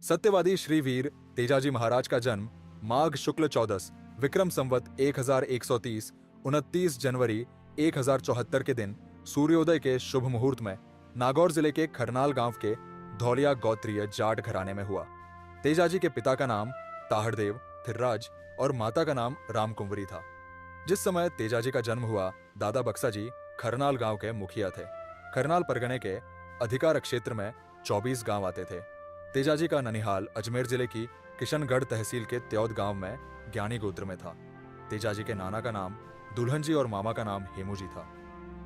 सत्यवादी श्रीवीर तेजाजी महाराज का जन्म माघ शुक्ल चौदस विक्रम संवत 1130 29 जनवरी 1074 के दिन सूर्योदय के शुभ मुहूर्त में नागौर जिले के खरनाल गांव के धौलिया गोत्रीय जाट घराने में हुआ। तेजाजी के पिता का नाम ताहड़देव थिर्राज और माता का नाम रामकुंवरी था। जिस समय तेजाजी का जन्म हुआ, दादा बक्सा जी खरनाल गांव के मुखिया थे। खरनाल परगने के अधिकार क्षेत्र में 24 गांव आते थे। तेजाजी का ननिहाल अजमेर जिले की किशनगढ़ तहसील के त्योद गांव में ज्ञानी गोत्र में था। तेजाजी के नाना का नाम दुल्हन जी और मामा का नाम हेमू जी था।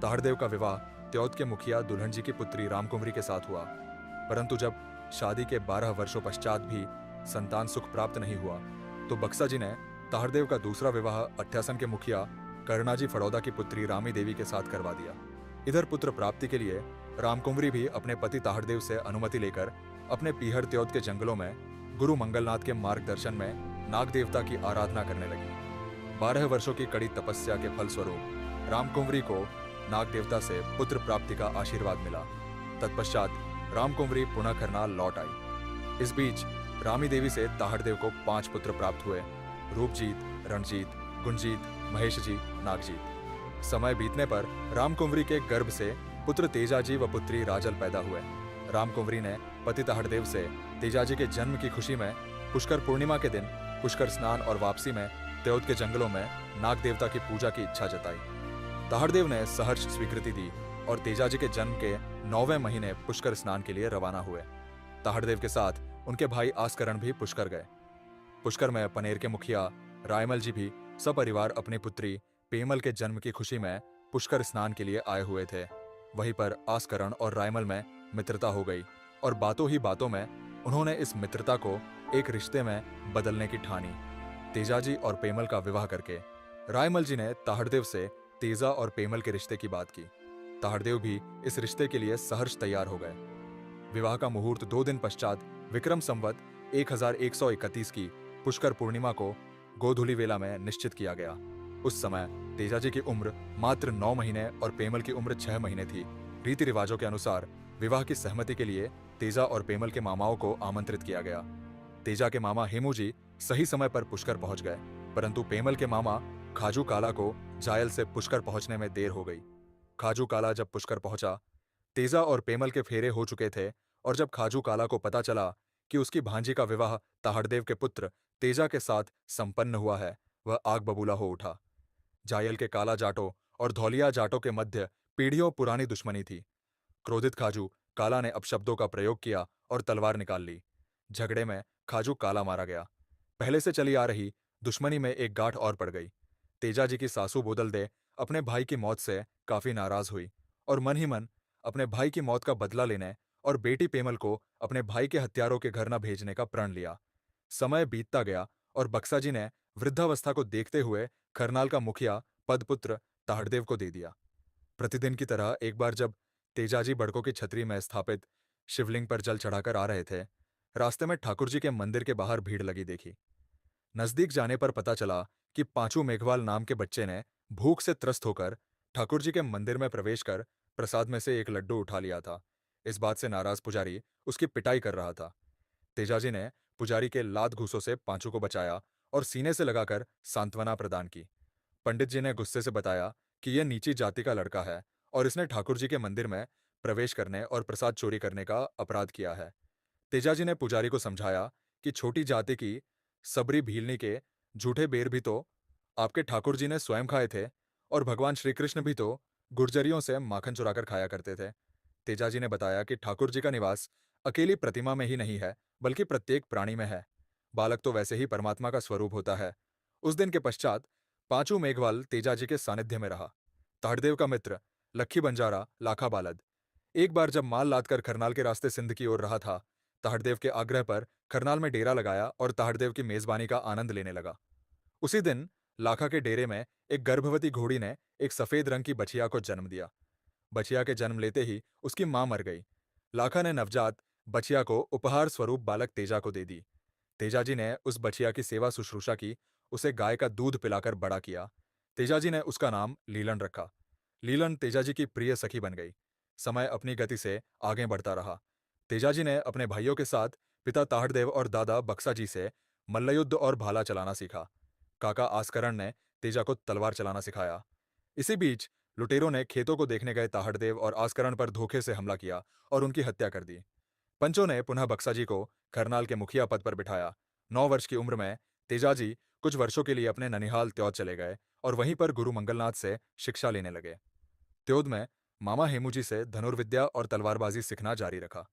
ताहड़देव का विवाह त्योद के मुखिया दुल्हन जी की पुत्री रामकुंवरी के साथ हुआ, परंतु जब शादी के 12 वर्षों पश्चात भी संतान सुख प्राप्त नहीं हुआ तो बक्सा जी ने ताहड़देव का दूसरा विवाह अठ्यासन के मुखिया करणाजी फड़ौदा की पुत्री रामी देवी के साथ करवा दिया। इधर पुत्र प्राप्ति के लिए रामकुंवरी भी अपने पति ताहड़देव से अनुमति लेकर अपने पीहर त्योद के जंगलों में गुरु मंगलनाथ के मार्गदर्शन में नाग देवता की आराधना करने लगी। 12 वर्षों की कड़ी तपस्या के फलस्वरूप रामकुंवरी को नाग देवता से पुत्र प्राप्ति का आशीर्वाद मिला। तत्पश्चात रामकुंवरी पुनः करनाल लौट आई। इस बीच रामी देवी से ताहड़देव को 5 पुत्र प्राप्त हुए: रूपजीत, रणजीत, गुंजीत, महेश जी, नागजीत। समय बीतने पर रामकुंवरी के गर्भ से पुत्र तेजाजी व पुत्री राजल पैदा हुए। रामकुंवरी ने पति ताहड़देव से तेजाजी के जन्म की खुशी में पुष्कर पूर्णिमा के दिन पुष्कर स्नान और वापसी में त्योद के जंगलों में नाग देवता की पूजा की इच्छा जताई। ताहड़देव ने सहर्ष स्वीकृति दी और तेजाजी के जन्म के 9वें महीने पुष्कर स्नान के लिए रवाना हुए। ताहड़देव के साथ उनके भाई आस्करण भी पुष्कर गए। पुष्कर में पनेर के मुखिया रायमल जी भी सपरिवार अपनी पुत्री पेमल के जन्म की खुशी में पुष्कर स्नान के लिए आए हुए थे। वहीं पर आस्करण और रायमल में मित्रता हो गई और बातों ही बातों में उन्होंने इस मित्रता को एक रिश्ते में बदलने की ठानी। तेजाजी और पेमल का विवाह करके रायमल जी ने ताहड़देव से तेजा और पेमल के रिश्ते की बात की। ताहड़देव भी इस रिश्ते के लिए सहर्ष तैयार हो गए। विवाह का मुहूर्त 2 दिन पश्चात विक्रम संवत 1131 की पुष्कर पूर्णिमा को गोधूली वेला में निश्चित किया गया। उस समय तेजाजी की उम्र मात्र 9 महीने और पेमल की उम्र 6 महीने थी। रीति रिवाजों के अनुसार विवाह की सहमति के लिए तेजा और पेमल के मामाओं को आमंत्रित किया गया। तेजा के मामा हेमू जी सही समय पर पुष्कर पहुंच गए, परंतु पेमल के मामा खाजू काला को जायल से पुष्कर पहुंचने में देर हो गई। खाजू काला जब पुष्कर पहुंचा, तेजा और पेमल के फेरे हो चुके थे और जब खाजू काला को पता चला कि उसकी भांजी का विवाह ताहड़देव के पुत्र तेजा के साथ संपन्न हुआ है, वह आग बबूला हो उठा। जायल के काला जाटों और धौलिया जाटों के मध्य पीढ़ियों पुरानी दुश्मनी थी। क्रोधित खाजू काला ने अपशब्दों का प्रयोग किया और तलवार निकाल ली। झगड़े में खाजू काला मारा गया। पहले से चली आ रही दुश्मनी में एक गांठ और पड़ गई। तेजाजी की सासू बोदल दे अपने भाई की मौत से काफी नाराज हुई और मन ही मन अपने भाई की मौत का बदला लेने और बेटी पेमल को अपने भाई के हत्यारों के घर न भेजने का प्रण लिया। समय बीतता गया और बक्सा जी ने वृद्धावस्था को देखते हुए खरनाल का मुखिया पदपुत्र ताहड़देव को दे दिया। प्रतिदिन की तरह एक बार जब तेजाजी बड़कों की छतरी में स्थापित शिवलिंग पर जल चढ़ाकर आ रहे थे, रास्ते में ठाकुर जी के मंदिर के बाहर भीड़ लगी देखी। नजदीक जाने पर पता चला कि पांचू मेघवाल नाम के बच्चे ने भूख से त्रस्त होकर ठाकुर जी के मंदिर में प्रवेश कर प्रसाद में से एक लड्डू उठा लिया था। इस बात से नाराज पुजारी उसकी पिटाई कर रहा था। तेजाजी ने पुजारी के लात घूंसों से पांचू को बचाया और सीने से लगाकर सांत्वना प्रदान की। पंडित जी ने गुस्से से बताया कि यह नीची जाति का लड़का है और इसने ठाकुर जी के मंदिर में प्रवेश करने और प्रसाद चोरी करने का अपराध किया है। तेजाजी ने पुजारी को समझाया कि छोटी जाति की सबरी भीलनी के झूठे बेर भी तो आपके ठाकुर जी ने स्वयं खाए थे और भगवान श्री कृष्ण भी तो गुर्जरियों से माखन चुराकर खाया करते थे। तेजाजी ने बताया कि ठाकुर जी का निवास अकेली प्रतिमा में ही नहीं है, बल्कि प्रत्येक प्राणी में है। बालक तो वैसे ही परमात्मा का स्वरूप होता है। उस दिन के पश्चात पांचू मेघवाल तेजाजी के सानिध्य में रहा। ताहड़देव का मित्र लक्खी बंजारा लाखा बालद एक बार जब माल लादकर खरनाल के रास्ते सिंध की ओर रहा था, ताहड़देव के आग्रह पर खरनाल में डेरा लगाया और ताहड़देव की मेजबानी का आनंद लेने लगा। उसी दिन लाखा के डेरे में एक गर्भवती घोड़ी ने एक सफेद रंग की बछिया को जन्म दिया। बछिया के जन्म लेते ही उसकी मां मर गई। लाखा ने नवजात बछिया को उपहार स्वरूप बालक तेजा को दे दी। तेजाजी ने उस बछिया की सेवा शुश्रूषा की, उसे गाय का दूध पिलाकर बड़ा किया। तेजाजी ने उसका नाम लीलन रखा। लीलन तेजाजी की प्रिय सखी बन गई। समय अपनी गति से आगे बढ़ता रहा। तेजाजी ने अपने भाइयों के साथ पिता ताहड़देव और दादा बक्साजी से मल्लयुद्ध और भाला चलाना सीखा। काका आस्करण ने तेजा को तलवार चलाना सिखाया। इसी बीच लुटेरों ने खेतों को देखने गए ताहड़देव और आस्करण पर धोखे से हमला किया और उनकी हत्या कर दी। पंचों ने पुनः बक्साजी को करनाल के मुखिया पद पर बिठाया। 9 वर्ष की उम्र में तेजाजी कुछ वर्षों के लिए अपने ननिहाल त्योद चले गए और वहीं पर गुरु मंगलनाथ से शिक्षा लेने लगे। त्योद में मामा हेमूजी से धनुर्विद्या और तलवारबाजी सीखना जारी रखा।